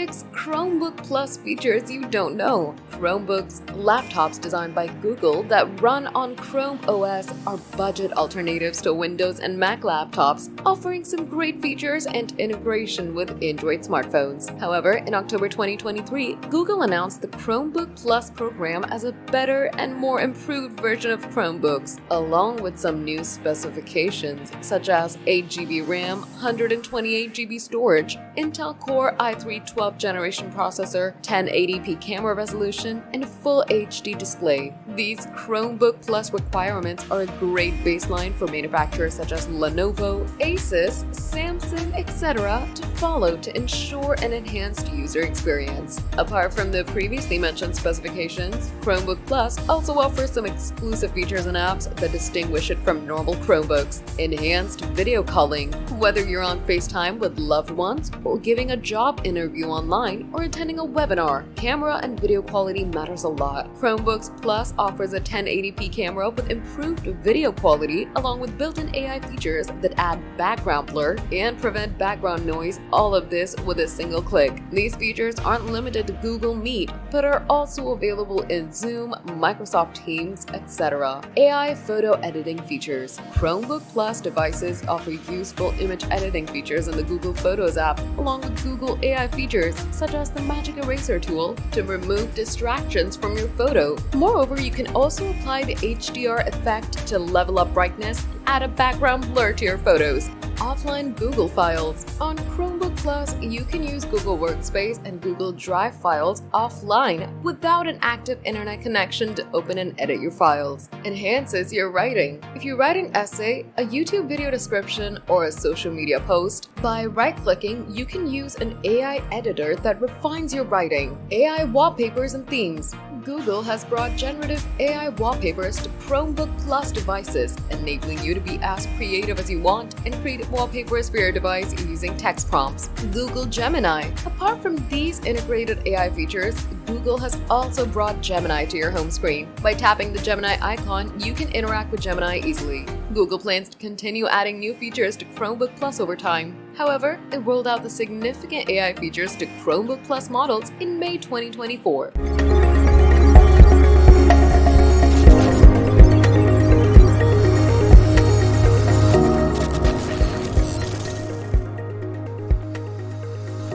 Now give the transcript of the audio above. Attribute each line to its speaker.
Speaker 1: 6 Chromebook Plus features you don't know. Chromebooks, laptops designed by Google that run on Chrome OS, are budget alternatives to Windows and Mac laptops, offering some great features and integration with Android smartphones. However, in October 2023, Google announced the Chromebook Plus program as a better and more improved version of Chromebooks, along with some new specifications such as 8GB RAM, 128GB storage, Intel Core i3 12th generation processor, 1080p camera resolution, and a full HD display. These Chromebook Plus requirements are a great baseline for manufacturers such as Lenovo, Asus, Samsung, etc. to follow to ensure an enhanced user experience. Apart from the previously mentioned specifications, Chromebook Plus also offers some exclusive features and apps that distinguish it from normal Chromebooks. Enhanced video calling. Whether you're on FaceTime with loved ones, or giving a job interview online, or attending a webinar, camera and video quality matters a lot. Chromebooks Plus offers a 1080p camera with improved video quality, along with built-in AI features that add background blur and prevent background noise, all of this with a single click. These features aren't limited to Google Meet, but are also available in Zoom, Microsoft Teams, etc. AI photo editing features. Chromebook Plus devices offer useful image editing features in the Google Photos app, along with Google AI features such as the Magic Eraser tool to remove distractions from your photo. Moreover, you can also apply the HDR effect to level up brightness and add a background blur to your photos. Offline Google Files. On Chromebook Plus, you can use Google Workspace and Google Drive files offline without an active internet connection to open and edit your files. Enhances your writing. If you write an essay, a YouTube video description, or a social media post, by right-clicking, you can use an AI editor that refines your writing. AI wallpapers and themes. Google has brought generative AI wallpapers to Chromebook Plus devices, enabling you to be as creative as you want and create wallpapers for your device using text prompts. Google Gemini. Apart from these integrated AI features, Google has also brought Gemini to your home screen. By tapping the Gemini icon, you can interact with Gemini easily. Google plans to continue adding new features to Chromebook Plus over time. However, it rolled out the significant AI features to Chromebook Plus models in May 2024.